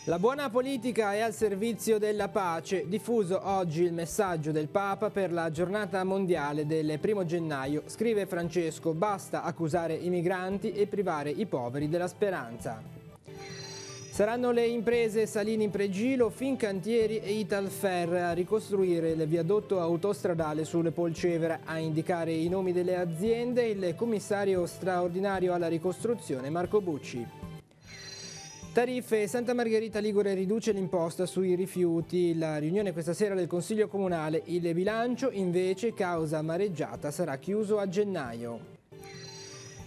La buona politica è al servizio della pace. Diffuso oggi il messaggio del Papa per la giornata mondiale del 1 gennaio. Scrive Francesco, basta accusare i migranti e privare i poveri della speranza. Saranno le imprese Salini in Pregilo, Fincantieri e Italfer a ricostruire il viadotto autostradale sul Polcevera. A indicare i nomi delle aziende il commissario straordinario alla ricostruzione Marco Bucci. Tariffe, Santa Margherita Ligure riduce l'imposta sui rifiuti, la riunione questa sera del Consiglio Comunale, il bilancio invece causa mareggiata sarà chiuso a gennaio.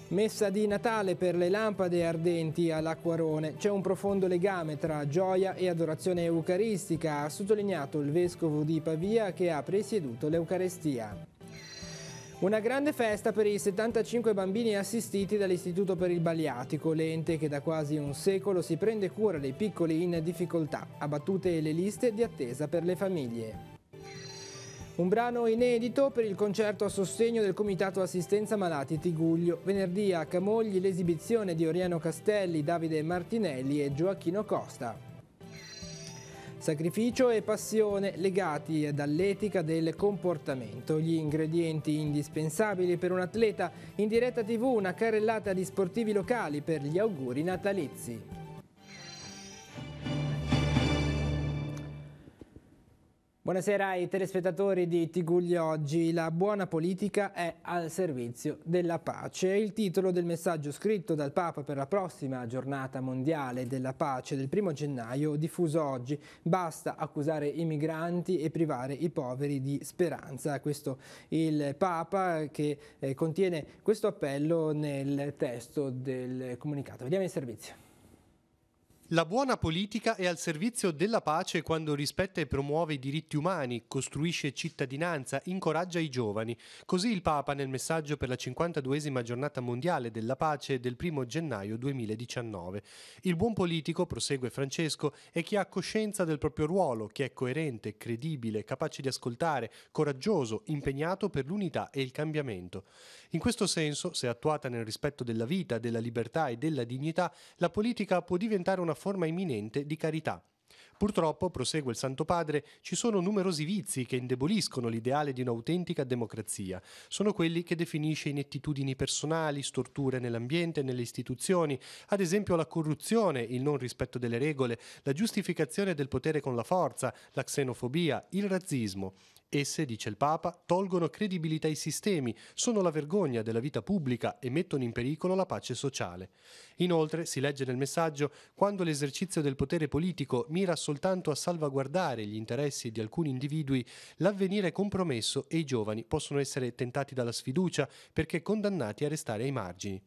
Messa di Natale per le lampade ardenti all'Acquarone, c'è un profondo legame tra gioia e adorazione eucaristica, ha sottolineato il vescovo di Pavia che ha presieduto l'Eucarestia. Una grande festa per i 75 bambini assistiti dall'Istituto per il Baliatico, l'ente che da quasi un secolo si prende cura dei piccoli in difficoltà, abbattute le liste di attesa per le famiglie. Un brano inedito per il concerto a sostegno del Comitato Assistenza Malati Tigullio. Venerdì a Camogli l'esibizione di Oriano Castelli, Davide Martinelli e Gioacchino Costa. Sacrificio e passione legati dall'etica del comportamento, gli ingredienti indispensabili per un atleta. In diretta TV una carrellata di sportivi locali per gli auguri natalizi. Buonasera ai telespettatori di Tigullio Oggi. La buona politica è al servizio della pace. È il titolo del messaggio scritto dal Papa per la prossima giornata mondiale della pace del 1 gennaio, diffuso oggi. Basta accusare i migranti e privare i poveri di speranza. Questo il Papa che contiene questo appello nel testo del comunicato. Vediamo il servizio. La buona politica è al servizio della pace quando rispetta e promuove i diritti umani, costruisce cittadinanza, incoraggia i giovani. Così il Papa nel messaggio per la 52esima giornata mondiale della pace del 1 gennaio 2019. Il buon politico, prosegue Francesco, è chi ha coscienza del proprio ruolo, che è coerente, credibile, capace di ascoltare, coraggioso, impegnato per l'unità e il cambiamento. In questo senso, se attuata nel rispetto della vita, della libertà e della dignità, la politica può diventare una forma imminente di carità. Purtroppo, prosegue il Santo Padre, ci sono numerosi vizi che indeboliscono l'ideale di un'autentica democrazia. Sono quelli che definisce inettitudini personali, storture nell'ambiente e nelle istituzioni, ad esempio la corruzione, il non rispetto delle regole, la giustificazione del potere con la forza, la xenofobia, il razzismo. Esse, dice il Papa, tolgono credibilità ai sistemi, sono la vergogna della vita pubblica e mettono in pericolo la pace sociale. Inoltre, si legge nel messaggio, quando l'esercizio del potere politico mira soltanto a salvaguardare gli interessi di alcuni individui, l'avvenire è compromesso e i giovani possono essere tentati dalla sfiducia perché condannati a restare ai margini.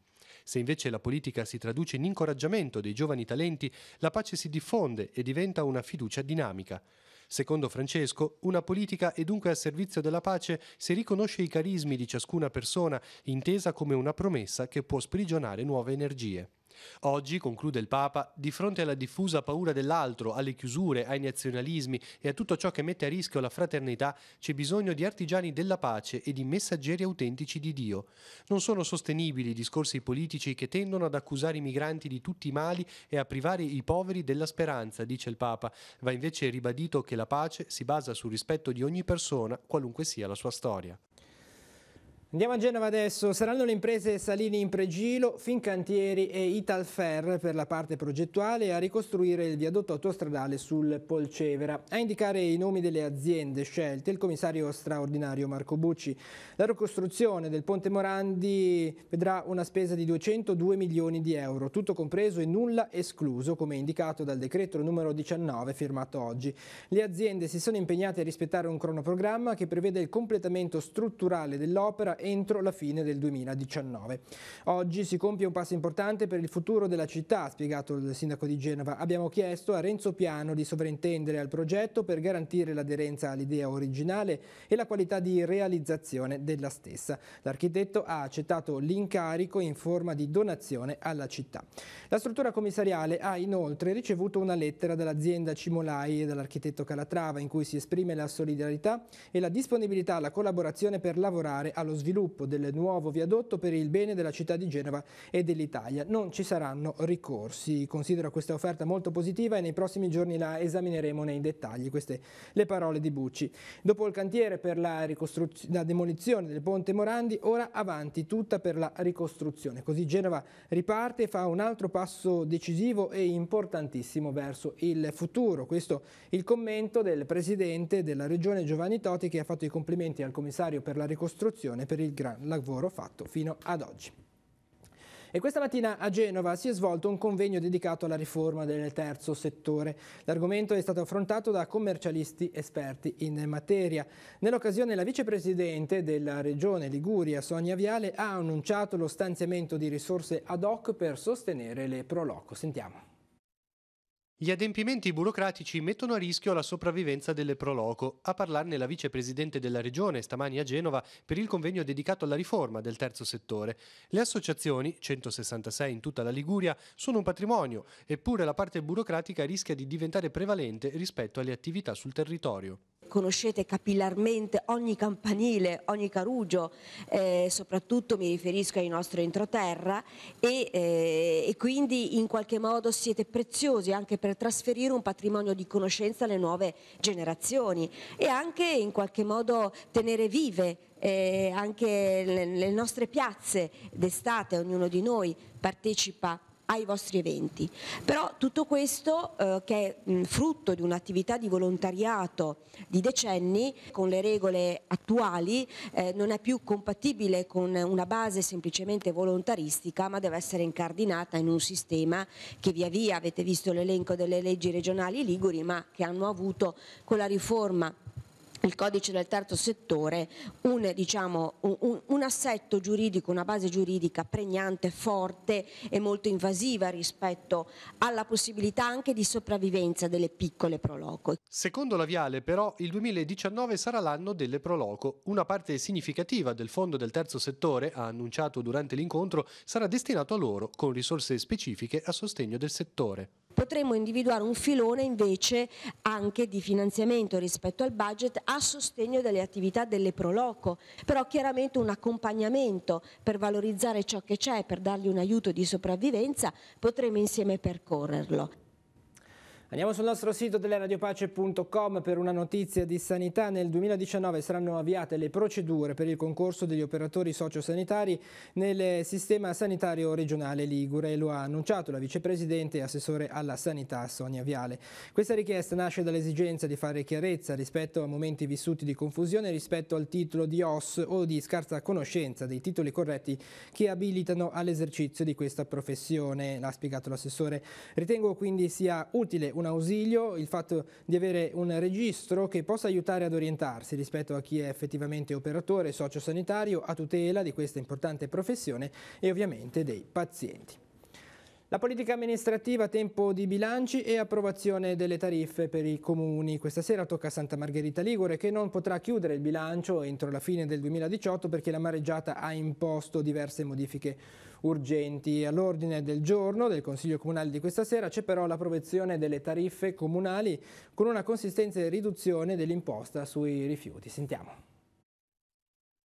Se invece la politica si traduce in incoraggiamento dei giovani talenti, la pace si diffonde e diventa una fiducia dinamica. Secondo Francesco, una politica è dunque al servizio della pace se riconosce i carismi di ciascuna persona, intesa come una promessa che può sprigionare nuove energie. Oggi, conclude il Papa, di fronte alla diffusa paura dell'altro, alle chiusure, ai nazionalismi e a tutto ciò che mette a rischio la fraternità, c'è bisogno di artigiani della pace e di messaggeri autentici di Dio. Non sono sostenibili i discorsi politici che tendono ad accusare i migranti di tutti i mali e a privare i poveri della speranza, dice il Papa. Va invece ribadito che la pace si basa sul rispetto di ogni persona, qualunque sia la sua storia. Andiamo a Genova adesso. Saranno le imprese Salini in Pregilo, Fincantieri e Italfer per la parte progettuale a ricostruire il viadotto autostradale sul Polcevera. A indicare i nomi delle aziende scelte il commissario straordinario Marco Bucci. La ricostruzione del Ponte Morandi vedrà una spesa di 202 milioni di euro, tutto compreso e nulla escluso, come indicato dal decreto numero 19 firmato oggi. Le aziende si sono impegnate a rispettare un cronoprogramma che prevede il completamento strutturale dell'opera entro la fine del 2019. Oggi si compie un passo importante per il futuro della città, ha spiegato il sindaco di Genova. Abbiamo chiesto a Renzo Piano di sovrintendere al progetto per garantire l'aderenza all'idea originale e la qualità di realizzazione della stessa. L'architetto ha accettato l'incarico in forma di donazione alla città. La struttura commissariale ha inoltre ricevuto una lettera dall'azienda Cimolai e dall'architetto Calatrava in cui si esprime la solidarietà e la disponibilità alla collaborazione per lavorare allo sviluppo sviluppo del nuovo viadotto per il bene della città di Genova e dell'Italia. Non ci saranno ricorsi. Considero questa offerta molto positiva e nei prossimi giorni la esamineremo nei dettagli. Queste le parole di Bucci. Dopo il cantiere per la demolizione del ponte Morandi, ora avanti tutta per la ricostruzione. Così Genova riparte e fa un altro passo decisivo e importantissimo verso il futuro. Questo il commento del presidente della regione Giovanni Toti, che ha fatto i complimenti al commissario per la ricostruzione per il gran lavoro fatto fino ad oggi. E questa mattina a Genova si è svolto un convegno dedicato alla riforma del terzo settore. L'argomento è stato affrontato da commercialisti esperti in materia. Nell'occasione la vicepresidente della Regione Liguria, Sonia Viale, ha annunciato lo stanziamento di risorse ad hoc per sostenere le pro loco. Sentiamo. Gli adempimenti burocratici mettono a rischio la sopravvivenza delle pro loco. A parlarne la vicepresidente della regione stamani a Genova per il convegno dedicato alla riforma del terzo settore. Le associazioni, 166 in tutta la Liguria, sono un patrimonio, eppure la parte burocratica rischia di diventare prevalente rispetto alle attività sul territorio. Conoscete capillarmente ogni campanile, ogni carugio, soprattutto mi riferisco ai nostri entroterra e quindi in qualche modo siete preziosi anche per trasferire un patrimonio di conoscenza alle nuove generazioni e anche in qualche modo tenere vive anche le nostre piazze d'estate. Ognuno di noi partecipa ai vostri eventi, però tutto questo che è frutto di un'attività di volontariato di decenni, con le regole attuali non è più compatibile con una base semplicemente volontaristica, ma deve essere incardinata in un sistema che via via, avete visto l'elenco delle leggi regionali liguri, ma che hanno avuto con la riforma il codice del terzo settore un assetto giuridico, una base giuridica pregnante, forte e molto invasiva rispetto alla possibilità anche di sopravvivenza delle piccole pro loco. Secondo la Viale, però, il 2019 sarà l'anno delle pro loco. Una parte significativa del fondo del terzo settore, ha annunciato durante l'incontro, sarà destinato a loro, con risorse specifiche a sostegno del settore. Potremmo individuare un filone invece anche di finanziamento rispetto al budget a sostegno delle attività delle pro loco, però chiaramente un accompagnamento per valorizzare ciò che c'è, per dargli un aiuto di sopravvivenza, potremo insieme percorrerlo. Andiamo sul nostro sito teleradiopace.com per una notizia di sanità. Nel 2019 saranno avviate le procedure per il concorso degli operatori sociosanitari nel sistema sanitario regionale Ligure, lo ha annunciato la vicepresidente e assessore alla sanità Sonia Viale. Questa richiesta nasce dall'esigenza di fare chiarezza rispetto a momenti vissuti di confusione rispetto al titolo di OS o di scarsa conoscenza dei titoli corretti che abilitano all'esercizio di questa professione, l'ha spiegato l'assessore. Ritengo quindi sia utile un ausilio il fatto di avere un registro che possa aiutare ad orientarsi rispetto a chi è effettivamente operatore sociosanitario a tutela di questa importante professione e ovviamente dei pazienti. La politica amministrativa, tempo di bilanci e approvazione delle tariffe per i comuni. Questa sera tocca a Santa Margherita Ligure, che non potrà chiudere il bilancio entro la fine del 2018 perché la mareggiata ha imposto diverse modifiche urgenti. All'ordine del giorno del Consiglio Comunale di questa sera c'è però l'approvazione delle tariffe comunali con una consistente riduzione dell'imposta sui rifiuti. Sentiamo.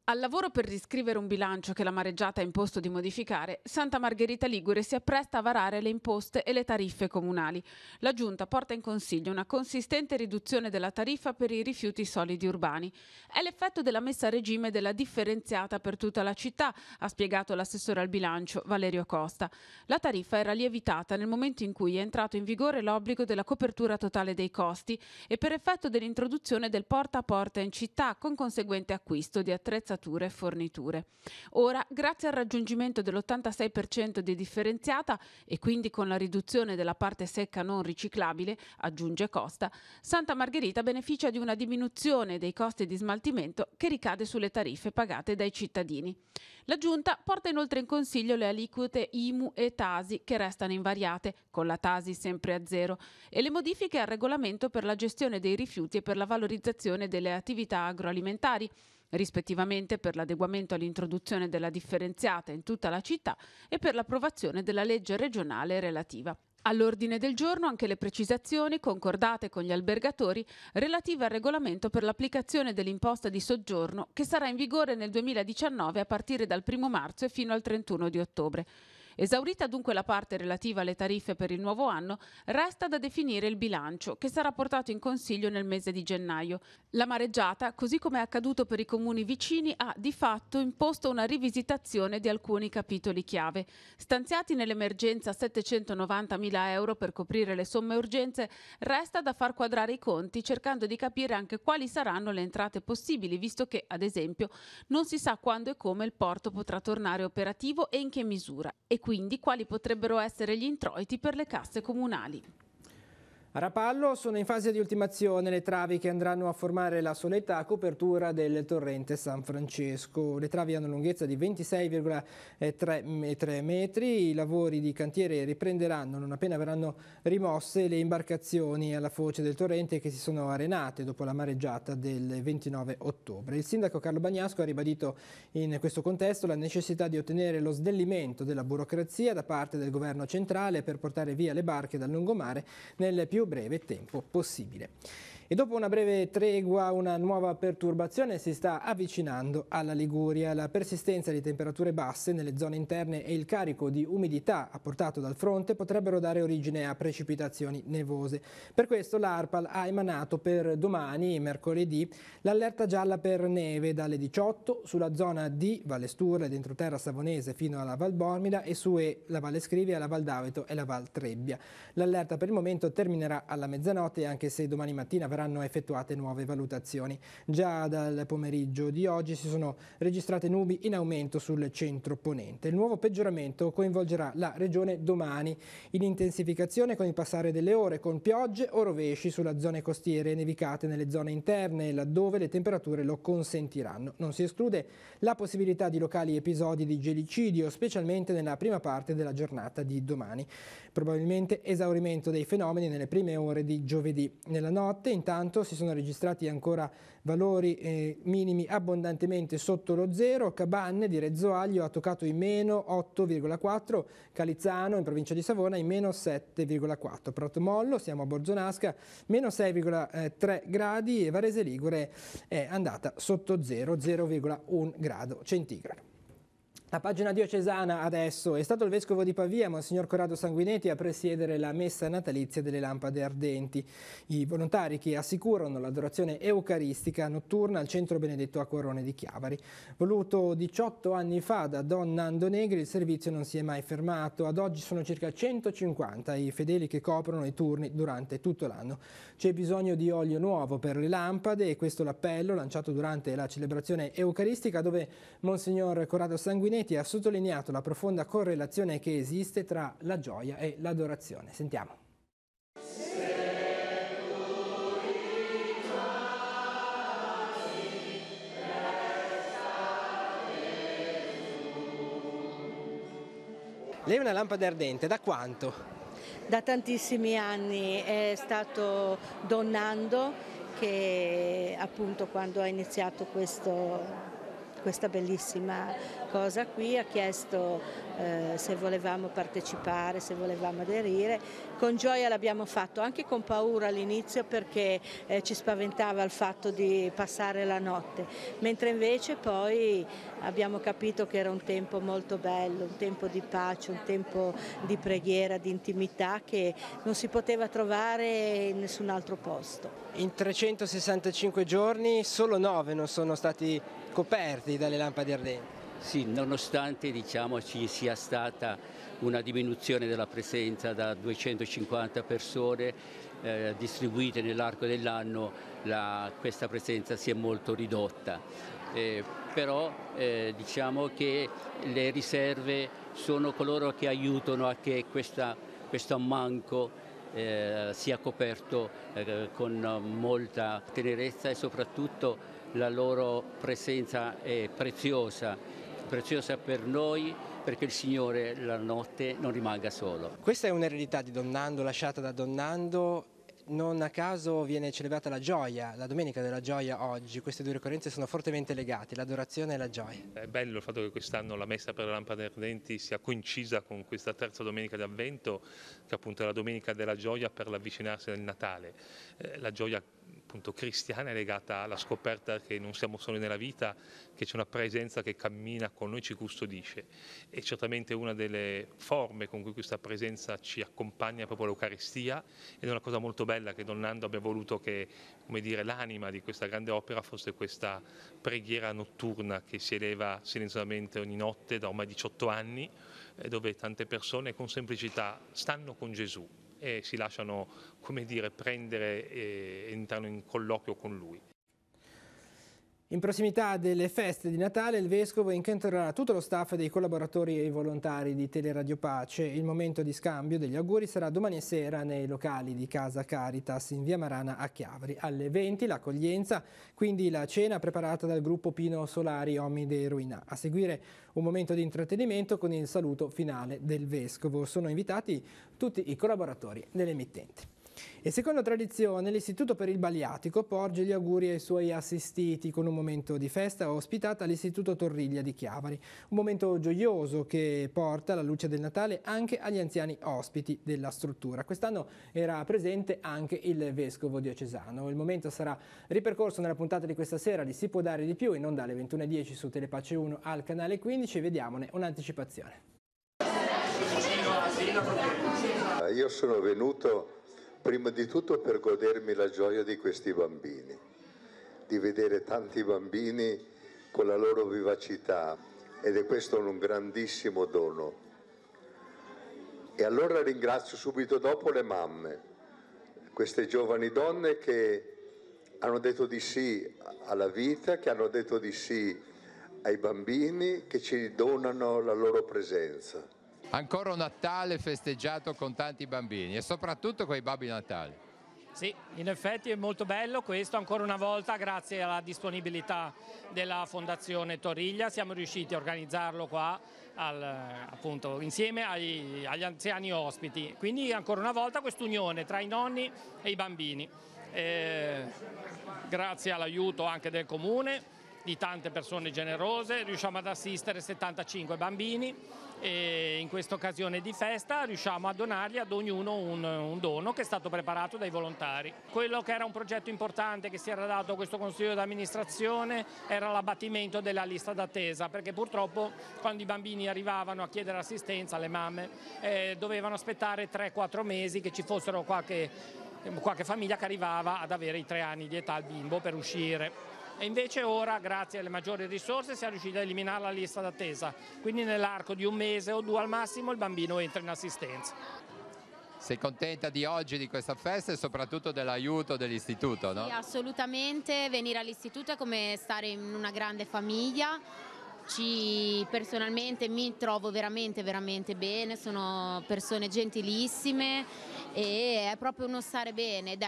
Al lavoro per riscrivere un bilancio che la mareggiata ha imposto di modificare, Santa Margherita Ligure si appresta a varare le imposte e le tariffe comunali. La Giunta porta in consiglio una consistente riduzione della tariffa per i rifiuti solidi urbani. È l'effetto della messa a regime della differenziata per tutta la città, ha spiegato l'assessore al bilancio Valerio Costa. La tariffa era lievitata nel momento in cui è entrato in vigore l'obbligo della copertura totale dei costi e per effetto dell'introduzione del porta a porta in città con conseguente acquisto di attrezzature e forniture. Ora, grazie al raggiungimento dell'86% di differenziata e quindi con la riduzione della parte secca non riciclabile, aggiunge Costa, Santa Margherita beneficia di una diminuzione dei costi di smaltimento che ricade sulle tariffe pagate dai cittadini. La Giunta porta inoltre in consiglio le aliquote IMU e Tasi che restano invariate, con la Tasi sempre a zero, e le modifiche al regolamento per la gestione dei rifiuti e per la valorizzazione delle attività agroalimentari, rispettivamente per l'adeguamento all'introduzione della differenziata in tutta la città e per l'approvazione della legge regionale relativa. All'ordine del giorno anche le precisazioni concordate con gli albergatori relative al regolamento per l'applicazione dell'imposta di soggiorno che sarà in vigore nel 2019 a partire dal 1° marzo e fino al 31 di ottobre. Esaurita dunque la parte relativa alle tariffe per il nuovo anno, resta da definire il bilancio, che sarà portato in Consiglio nel mese di gennaio. La mareggiata, così come è accaduto per i comuni vicini, ha di fatto imposto una rivisitazione di alcuni capitoli chiave. Stanziati nell'emergenza 790.000 euro per coprire le somme urgenze, resta da far quadrare i conti cercando di capire anche quali saranno le entrate possibili, visto che, ad esempio, non si sa quando e come il porto potrà tornare operativo e in che misura. E quindi quali potrebbero essere gli introiti per le casse comunali. A Rapallo sono in fase di ultimazione le travi che andranno a formare la soletta a copertura del torrente San Francesco. Le travi hanno lunghezza di 26,3 metri. I lavori di cantiere riprenderanno non appena verranno rimosse le imbarcazioni alla foce del torrente che si sono arenate dopo la mareggiata del 29 ottobre. Il sindaco Carlo Bagnasco ha ribadito in questo contesto la necessità di ottenere lo snellimento della burocrazia da parte del governo centrale per portare via le barche dal lungomare nel più breve tempo possibile. E dopo una breve tregua, una nuova perturbazione si sta avvicinando alla Liguria. La persistenza di temperature basse nelle zone interne e il carico di umidità apportato dal fronte potrebbero dare origine a precipitazioni nevose. Per questo l'ARPAL ha emanato per domani, mercoledì, l'allerta gialla per neve dalle 18 sulla zona di Valle Sturla ed entroterra savonese fino alla Val Bormida e su la Valle Scrivia, la Val d'Aveto e la Val Trebbia. L'allerta per il momento terminerà alla mezzanotte, anche se domani mattina verranno effettuate nuove valutazioni. Già dal pomeriggio di oggi si sono registrate nubi in aumento sul centro-ponente. Il nuovo peggioramento coinvolgerà la regione domani, in intensificazione con il passare delle ore, con piogge o rovesci sulle zone costiere e nevicate nelle zone interne, laddove le temperature lo consentiranno. Non si esclude la possibilità di locali episodi di gelicidio, specialmente nella prima parte della giornata di domani. Probabilmente esaurimento dei fenomeni nelle prime ore di giovedì. Nella notte, intanto, si sono registrati ancora valori minimi abbondantemente sotto lo zero. Cabanne di Rezzoaglio ha toccato i meno 8,4, Calizzano in provincia di Savona in meno 7,4. Protomollo, siamo a Borzonasca, meno 6,3 gradi e Varese Ligure è andata sotto zero, 0,1 grado centigrado. La pagina diocesana adesso. È stato il vescovo di Pavia, Monsignor Corrado Sanguinetti, a presiedere la messa natalizia delle lampade ardenti. I volontari che assicurano l'adorazione eucaristica notturna al centro Benedetto Acquarone di Chiavari. Voluto 18 anni fa da Don Nando Negri, il servizio non si è mai fermato. Ad oggi sono circa 150 i fedeli che coprono i turni durante tutto l'anno. C'è bisogno di olio nuovo per le lampade e questo l'appello lanciato durante la celebrazione eucaristica, dove Monsignor Corrado Sanguinetti ha sottolineato la profonda correlazione che esiste tra la gioia e l'adorazione. Sentiamo. Lei è una lampada ardente, da quanto? Da tantissimi anni. È stato Don Nando che appunto quando ha iniziato questa bellissima cosa qui ha chiesto se volevamo partecipare, se volevamo aderire. Con gioia l'abbiamo fatto, anche con paura all'inizio perché ci spaventava il fatto di passare la notte, mentre invece poi abbiamo capito che era un tempo molto bello, un tempo di pace, un tempo di preghiera, di intimità che non si poteva trovare in nessun altro posto. In 365 giorni solo 9 non sono stati coperti dalle lampade ardenti. Sì, nonostante ci sia stata una diminuzione della presenza da 250 persone distribuite nell'arco dell'anno, questa presenza si è molto ridotta. Però diciamo che le riserve sono coloro che aiutano a che questo ammanco sia coperto con molta tenerezza e soprattutto la loro presenza è preziosa per noi, perché il Signore la notte non rimanga solo. Questa è un'eredità di Don Nando, lasciata da Don Nando. Non a caso viene celebrata la gioia, la Domenica della Gioia oggi. Queste due ricorrenze sono fortemente legate, l'adorazione e la gioia. È bello il fatto che quest'anno la messa per le lampade ardenti sia coincisa con questa terza domenica di Avvento, che appunto è la Domenica della Gioia per l'avvicinarsi del Natale. La gioia appunto cristiana è legata alla scoperta che non siamo soli nella vita, che c'è una presenza che cammina con noi, ci custodisce, e certamente una delle forme con cui questa presenza ci accompagna è proprio l'Eucaristia, ed è una cosa molto bella che donando abbia voluto che, come dire, l'anima di questa grande opera fosse questa preghiera notturna che si eleva silenziosamente ogni notte da ormai 18 anni, dove tante persone con semplicità stanno con Gesù e si lasciano, come dire, prendere e entrano in colloquio con Lui. In prossimità delle feste di Natale il Vescovo incontrerà tutto lo staff dei collaboratori e i volontari di Teleradio Pace. Il momento di scambio degli auguri sarà domani sera nei locali di Casa Caritas in via Marana a Chiavari. Alle 20 l'accoglienza, quindi la cena preparata dal gruppo Pino Solari Omide Ruina. A seguire un momento di intrattenimento con il saluto finale del Vescovo. Sono invitati tutti i collaboratori dell'emittente. E secondo tradizione l'Istituto per il Baliatico porge gli auguri ai suoi assistiti con un momento di festa ospitata all'Istituto Torriglia di Chiavari. Un momento gioioso che porta la luce del Natale anche agli anziani ospiti della struttura. Quest'anno era presente anche il Vescovo diocesano. Il momento sarà ripercorso nella puntata di questa sera di Si può dare di più, in onda alle 21:10 su Telepace 1 al canale 15, e vediamone un'anticipazione. Io sono venuto prima di tutto per godermi la gioia di questi bambini, di vedere tanti bambini con la loro vivacità, ed è questo un grandissimo dono. E allora ringrazio subito dopo le mamme, queste giovani donne che hanno detto di sì alla vita, che hanno detto di sì ai bambini, che ci donano la loro presenza. Ancora un Natale festeggiato con tanti bambini e soprattutto con i Babbi Natali. Sì, in effetti è molto bello questo, ancora una volta grazie alla disponibilità della Fondazione Torriglia siamo riusciti a organizzarlo qua appunto insieme agli anziani ospiti, quindi ancora una volta quest'unione tra i nonni e i bambini. Grazie all'aiuto anche del Comune, di tante persone generose, riusciamo ad assistere 75 bambini e in questa occasione di festa riusciamo a donargli ad ognuno un dono che è stato preparato dai volontari. Quello che era un progetto importante che si era dato a questo Consiglio di amministrazione era l'abbattimento della lista d'attesa, perché purtroppo quando i bambini arrivavano a chiedere assistenza, le mamme dovevano aspettare 3-4 mesi che ci fossero qualche famiglia che arrivava ad avere i 3 anni di età al bimbo per uscire. E invece ora, grazie alle maggiori risorse, siamo riusciti a eliminare la lista d'attesa. Quindi nell'arco di 1 mese o 2 al massimo il bambino entra in assistenza. Sei contenta di oggi, di questa festa e soprattutto dell'aiuto dell'istituto, no? Sì, assolutamente. Venire all'istituto è come stare in una grande famiglia. Personalmente mi trovo veramente bene, sono persone gentilissime e è proprio uno stare bene ed è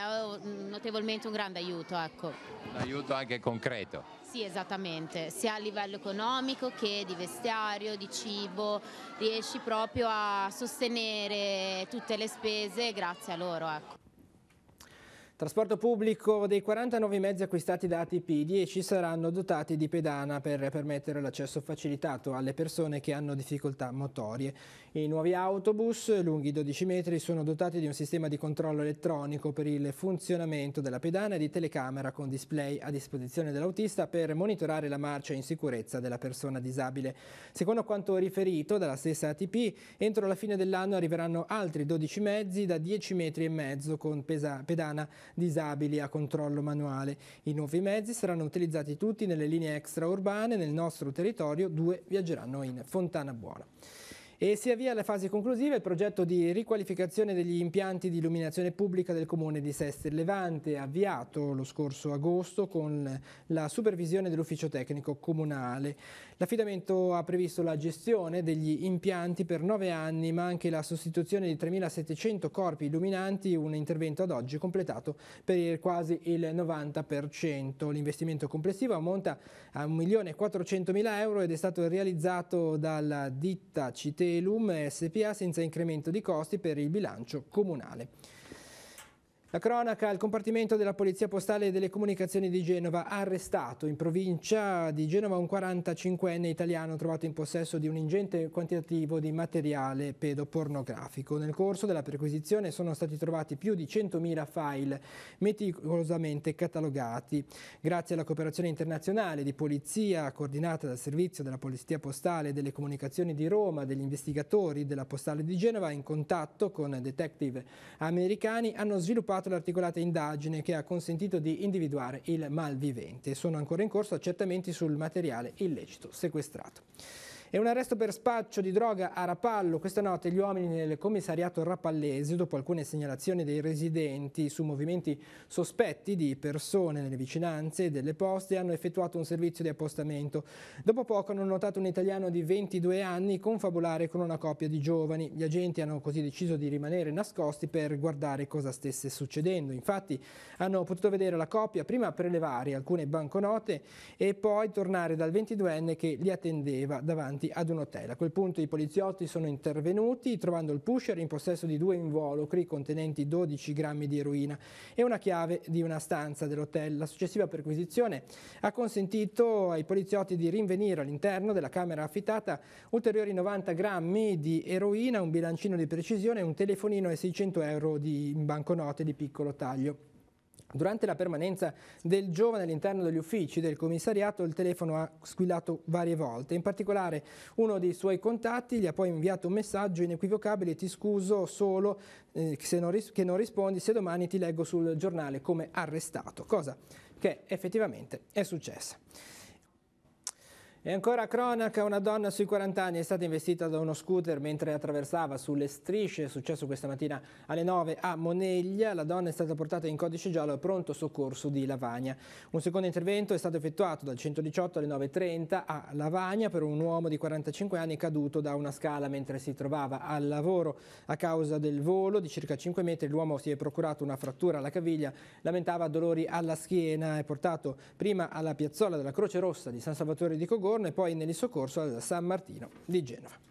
notevolmente un grande aiuto, ecco. Un aiuto anche concreto. Sì, esattamente, sia a livello economico che di vestiario, di cibo, riesci proprio a sostenere tutte le spese grazie a loro, ecco. Trasporto pubblico: dei 49 mezzi acquistati da ATP, 10 saranno dotati di pedana per permettere l'accesso facilitato alle persone che hanno difficoltà motorie. I nuovi autobus, lunghi 12 metri, sono dotati di un sistema di controllo elettronico per il funzionamento della pedana e di telecamera con display a disposizione dell'autista per monitorare la marcia in sicurezza della persona disabile. Secondo quanto riferito dalla stessa ATP, entro la fine dell'anno arriveranno altri 12 mezzi da 10 metri e mezzo con pedana disabili a controllo manuale. I nuovi mezzi saranno utilizzati tutti nelle linee extraurbane. Nel nostro territorio 2 viaggeranno in Fontana Buona. E si avvia alla fase conclusiva il progetto di riqualificazione degli impianti di illuminazione pubblica del comune di Sestri Levante, avviato lo scorso agosto con la supervisione dell'ufficio tecnico comunale. L'affidamento ha previsto la gestione degli impianti per 9 anni, ma anche la sostituzione di 3.700 corpi illuminanti, un intervento ad oggi completato per quasi il 90%. L'investimento complessivo ammonta a 1.400.000 euro ed è stato realizzato dalla ditta Citelum SPA senza incremento di costi per il bilancio comunale. La cronaca, il compartimento della Polizia Postale e delle Comunicazioni di Genova ha arrestato in provincia di Genova un 45enne italiano trovato in possesso di un ingente quantitativo di materiale pedopornografico. Nel corso della perquisizione sono stati trovati più di 100.000 file meticolosamente catalogati. Grazie alla cooperazione internazionale di polizia coordinata dal Servizio della Polizia Postale e delle Comunicazioni di Roma, degli investigatori della Postale di Genova in contatto con detective americani hanno sviluppato l'articolata indagine che ha consentito di individuare il malvivente. Sono ancora in corso accertamenti sul materiale illecito sequestrato. E un arresto per spaccio di droga a Rapallo. Questa notte gli uomini nel commissariato rapallese, dopo alcune segnalazioni dei residenti su movimenti sospetti di persone nelle vicinanze delle poste, hanno effettuato un servizio di appostamento. Dopo poco hanno notato un italiano di 22 anni confabulare con una coppia di giovani. Gli agenti hanno così deciso di rimanere nascosti per guardare cosa stesse succedendo. Infatti hanno potuto vedere la coppia prima prelevare alcune banconote e poi tornare dal 22enne che li attendeva davanti ad un hotel. A quel punto i poliziotti sono intervenuti trovando il pusher in possesso di 2 involucri contenenti 12 grammi di eroina e una chiave di una stanza dell'hotel. La successiva perquisizione ha consentito ai poliziotti di rinvenire all'interno della camera affittata ulteriori 90 grammi di eroina, un bilancino di precisione, un telefonino e 600 euro di banconote di piccolo taglio. Durante la permanenza del giovane all'interno degli uffici del commissariato il telefono ha squillato varie volte, in particolare uno dei suoi contatti gli ha poi inviato un messaggio inequivocabile: ti scuso solo che non rispondi, se domani ti leggo sul giornale come arrestato, cosa che effettivamente è successa. E ancora cronaca, una donna sui 40 anni è stata investita da uno scooter mentre attraversava sulle strisce, è successo questa mattina alle 9 a Moneglia. La donna è stata portata in codice giallo al pronto soccorso di Lavagna. Un secondo intervento è stato effettuato dal 118 alle 9:30 a Lavagna per un uomo di 45 anni caduto da una scala mentre si trovava al lavoro. A causa del volo di circa 5 metri l'uomo si è procurato una frattura alla caviglia, lamentava dolori alla schiena, è portato prima alla piazzola della Croce Rossa di San Salvatore di Cogorno e poi negli soccorso al San Martino di Genova.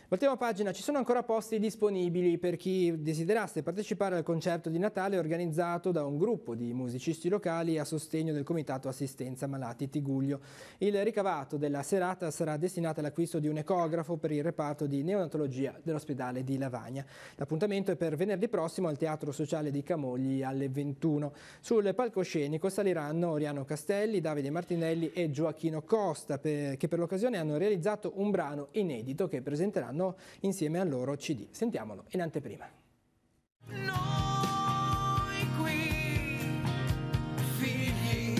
Voltiamo pagina, ci sono ancora posti disponibili per chi desiderasse partecipare al concerto di Natale organizzato da un gruppo di musicisti locali a sostegno del Comitato Assistenza Malati Tiguglio. Il ricavato della serata sarà destinato all'acquisto di un ecografo per il reparto di neonatologia dell'ospedale di Lavagna. L'appuntamento è per venerdì prossimo al Teatro Sociale di Camogli alle 21. Sul palcoscenico saliranno Oriano Castelli, Davide Martinelli e Gioacchino Costa, che per l'occasione hanno realizzato un brano inedito che presenteranno insieme al loro CD. Sentiamolo in anteprima. Noi qui, figli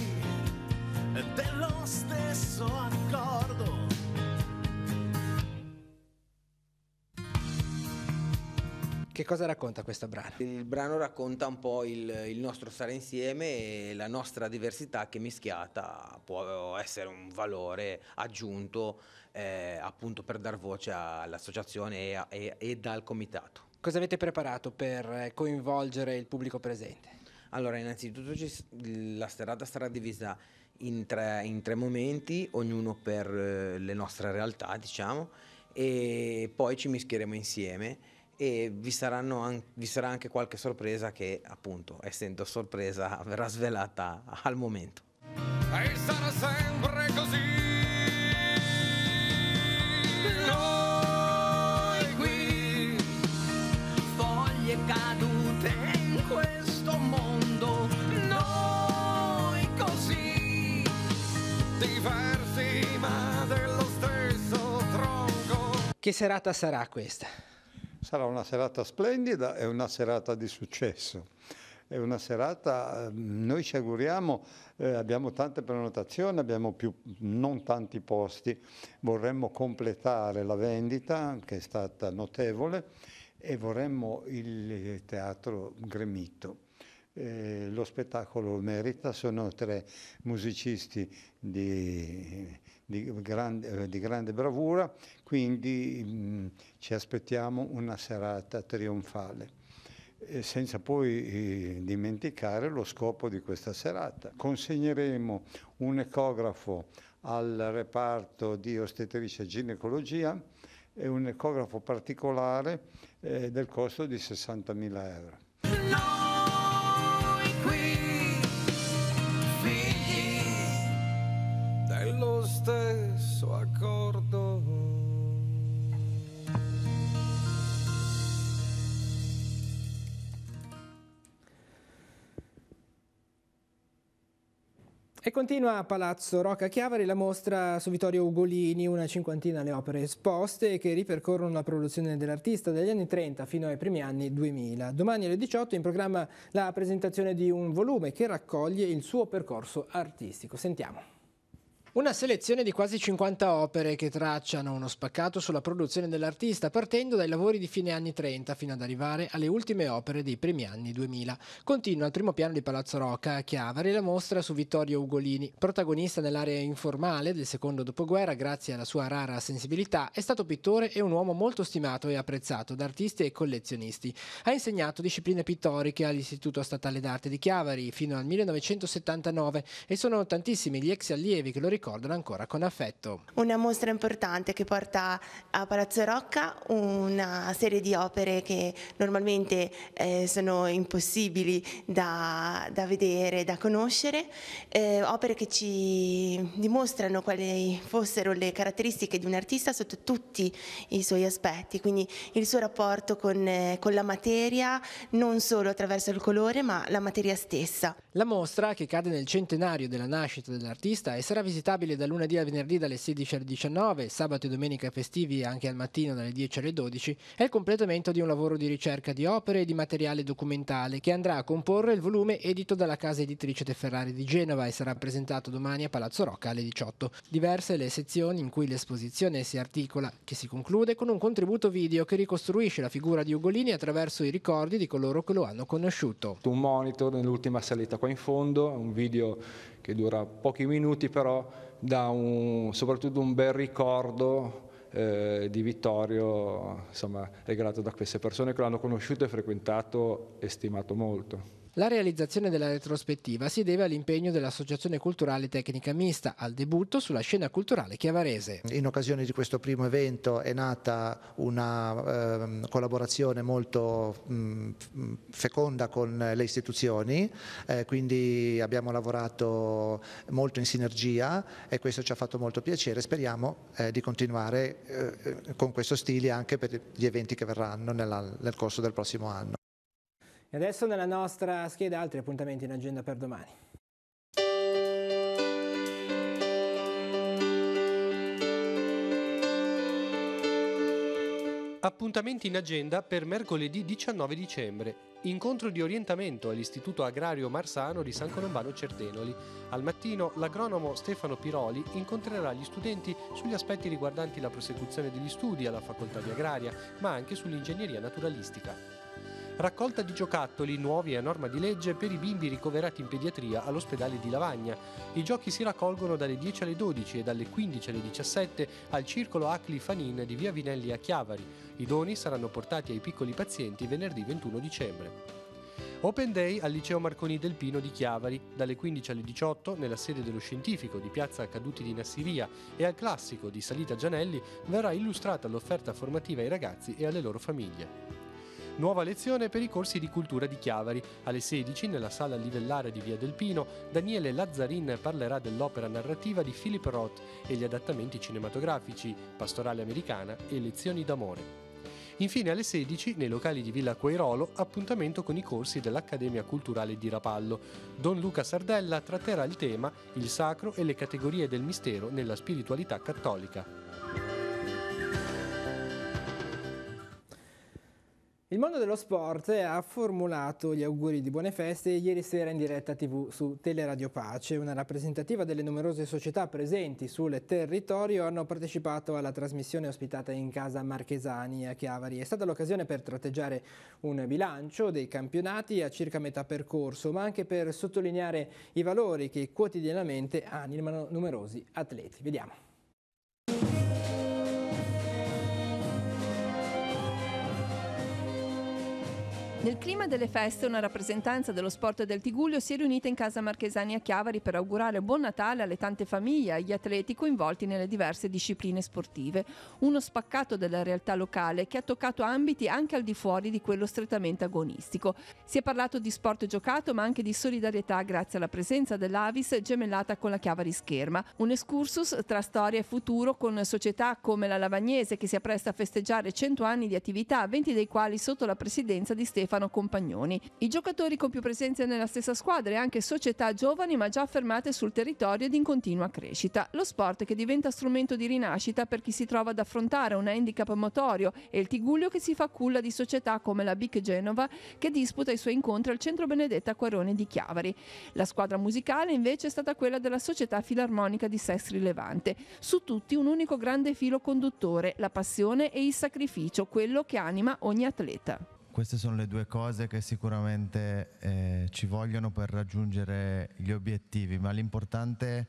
dello stesso accordo. Che cosa racconta questo brano? Il brano racconta un po' il nostro stare insieme e la nostra diversità che mischiata può essere un valore aggiunto appunto per dar voce all'associazione e al comitato. Cosa avete preparato per coinvolgere il pubblico presente? Allora, innanzitutto la serata sarà divisa in tre momenti, ognuno per le nostre realtà, diciamo, e poi ci mischieremo insieme e vi sarà anche qualche sorpresa che, appunto, essendo sorpresa, verrà svelata al momento. E sarà sempre così. Noi qui, foglie cadute in questo mondo, noi così, diversi ma dello stesso tronco. Che serata sarà questa? Sarà una serata splendida e una serata di successo. È una serata, noi ci auguriamo, abbiamo tante prenotazioni, abbiamo non tanti posti, vorremmo completare la vendita che è stata notevole e vorremmo il teatro gremito. Lo spettacolo merita, sono 3 musicisti di grande bravura, quindi ci aspettiamo una serata trionfale. Senza poi dimenticare lo scopo di questa serata. Consegneremo un ecografo al reparto di ostetricia e ginecologia e un ecografo particolare del costo di 60.000 euro. E continua a Palazzo Rocca Chiavari la mostra su Vittorio Ugolini, una cinquantina le opere esposte che ripercorrono la produzione dell'artista dagli anni 30 fino ai primi anni 2000. Domani alle 18 in programma la presentazione di un volume che raccoglie il suo percorso artistico. Sentiamo. Una selezione di quasi 50 opere che tracciano uno spaccato sulla produzione dell'artista partendo dai lavori di fine anni 30 fino ad arrivare alle ultime opere dei primi anni 2000. Continua al primo piano di Palazzo Rocca a Chiavari la mostra su Vittorio Ugolini. Protagonista nell'area informale del secondo dopoguerra grazie alla sua rara sensibilità, è stato pittore e un uomo molto stimato e apprezzato da artisti e collezionisti. Ha insegnato discipline pittoriche all'Istituto Statale d'Arte di Chiavari fino al 1979 e sono tantissimi gli ex allievi che lo ricordano ancora con affetto. Una mostra importante che porta a Palazzo Rocca una serie di opere che normalmente sono impossibili da vedere, da conoscere, opere che ci dimostrano quali fossero le caratteristiche di un artista sotto tutti i suoi aspetti, quindi il suo rapporto con la materia, non solo attraverso il colore ma la materia stessa. La mostra, che cade nel centenario della nascita dell'artista e sarà visitabile da lunedì a venerdì dalle 16 alle 19, sabato e domenica festivi anche al mattino dalle 10 alle 12, è il completamento di un lavoro di ricerca di opere e di materiale documentale che andrà a comporre il volume edito dalla casa editrice De Ferrari di Genova e sarà presentato domani a Palazzo Rocca alle 18. Diverse le sezioni in cui l'esposizione si articola, che si conclude con un contributo video che ricostruisce la figura di Ugolini attraverso i ricordi di coloro che lo hanno conosciuto. Un monitor nell'ultima salita qua in fondo, un video che dura pochi minuti però dà soprattutto un bel ricordo di Vittorio, insomma, regalato da queste persone che l'hanno conosciuto e frequentato e stimato molto. La realizzazione della retrospettiva si deve all'impegno dell'Associazione Culturale Tecnica Mista al debutto sulla scena culturale chiavarese. In occasione di questo primo evento è nata una collaborazione molto feconda con le istituzioni, quindi abbiamo lavorato molto in sinergia e questo ci ha fatto molto piacere. Speriamo di continuare con questo stile anche per gli eventi che verranno nel corso del prossimo anno. E adesso nella nostra scheda altri appuntamenti in agenda per domani. Appuntamenti in agenda per mercoledì 19 dicembre. Incontro di orientamento all'Istituto Agrario Marsano di San Colombano Certenoli. Al mattino l'agronomo Stefano Piroli incontrerà gli studenti sugli aspetti riguardanti la prosecuzione degli studi alla facoltà di agraria, ma anche sull'ingegneria naturalistica. Raccolta di giocattoli nuovi a norma di legge per i bimbi ricoverati in pediatria all'ospedale di Lavagna. I giochi si raccolgono dalle 10 alle 12 e dalle 15 alle 17 al circolo Acli Fanin di via Vinelli a Chiavari. I doni saranno portati ai piccoli pazienti venerdì 21 dicembre. Open Day al Liceo Marconi del Pino di Chiavari, dalle 15 alle 18 nella sede dello Scientifico di Piazza Caduti di Nassiria e al Classico di Salita Gianelli verrà illustrata l'offerta formativa ai ragazzi e alle loro famiglie. Nuova lezione per i corsi di cultura di Chiavari. Alle 16 nella sala livellare di Via del Pino, Daniele Lazzarin parlerà dell'opera narrativa di Philip Roth e gli adattamenti cinematografici Pastorale Americana e Lezioni d'amore. Infine alle 16, nei locali di Villa Quairolo, appuntamento con i corsi dell'Accademia Culturale di Rapallo. Don Luca Sardella tratterà il tema Il sacro e le categorie del mistero nella spiritualità cattolica. Il mondo dello sport ha formulato gli auguri di buone feste ieri sera in diretta TV su Teleradio Pace. Una rappresentativa delle numerose società presenti sul territorio hanno partecipato alla trasmissione ospitata in Casa Marchesani a Chiavari. È stata l'occasione per tratteggiare un bilancio dei campionati a circa metà percorso, ma anche per sottolineare i valori che quotidianamente animano numerosi atleti. Vediamo. Nel clima delle feste, una rappresentanza dello sport del Tigullio si è riunita in Casa Marchesani a Chiavari per augurare buon Natale alle tante famiglie e agli atleti coinvolti nelle diverse discipline sportive. Uno spaccato della realtà locale che ha toccato ambiti anche al di fuori di quello strettamente agonistico. Si è parlato di sport giocato ma anche di solidarietà grazie alla presenza dell'Avis gemellata con la Chiavari Scherma. Un excursus tra storia e futuro con società come la Lavagnese che si appresta a festeggiare 100 anni di attività, 20 dei quali sotto la presidenza di Stefano Stefano Compagnoni. I giocatori con più presenze nella stessa squadra e anche società giovani ma già affermate sul territorio ed in continua crescita. Lo sport che diventa strumento di rinascita per chi si trova ad affrontare un handicap motorio e il Tigullio che si fa culla di società come la BIC Genova che disputa i suoi incontri al Centro Benedetta Acquaroni di Chiavari. La squadra musicale invece è stata quella della Società Filarmonica di Sestri Levante. Su tutti un unico grande filo conduttore, la passione e il sacrificio, quello che anima ogni atleta. Queste sono le due cose che sicuramente ci vogliono per raggiungere gli obiettivi, ma l'importante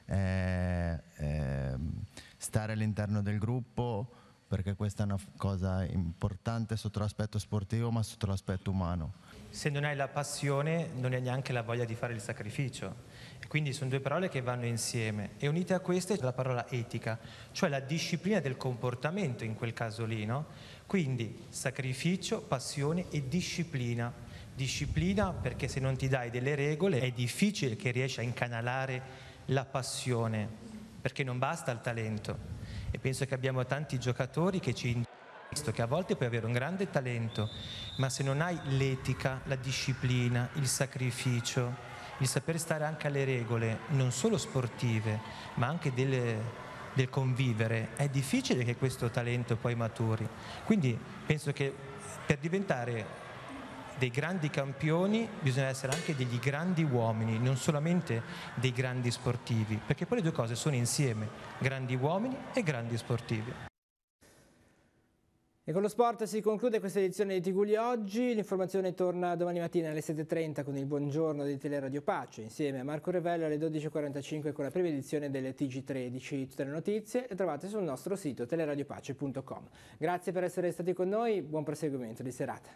è stare all'interno del gruppo, perché questa è una cosa importante sotto l'aspetto sportivo ma sotto l'aspetto umano. Se non hai la passione non hai neanche la voglia di fare il sacrificio, e quindi sono due parole che vanno insieme, e unite a queste c'è la parola etica, cioè la disciplina del comportamento in quel caso lì, no? Quindi sacrificio, passione e disciplina. Disciplina perché se non ti dai delle regole è difficile che riesci a incanalare la passione, perché non basta il talento. E penso che abbiamo tanti giocatori che che a volte puoi avere un grande talento, ma se non hai l'etica, la disciplina, il sacrificio, il saper stare anche alle regole, non solo sportive, ma anche del convivere, è difficile che questo talento poi maturi. Quindi penso che per diventare dei grandi campioni bisogna essere anche degli grandi uomini, non solamente dei grandi sportivi, perché poi le due cose sono insieme, grandi uomini e grandi sportivi. E con lo sport si conclude questa edizione di Tigullio oggi. L'informazione torna domani mattina alle 7:30 con il buongiorno di Teleradio Pace, insieme a Marco Revello alle 12:45 con la prima edizione delle TG13. Tutte le notizie le trovate sul nostro sito teleradiopace.com. Grazie per essere stati con noi, buon proseguimento di serata.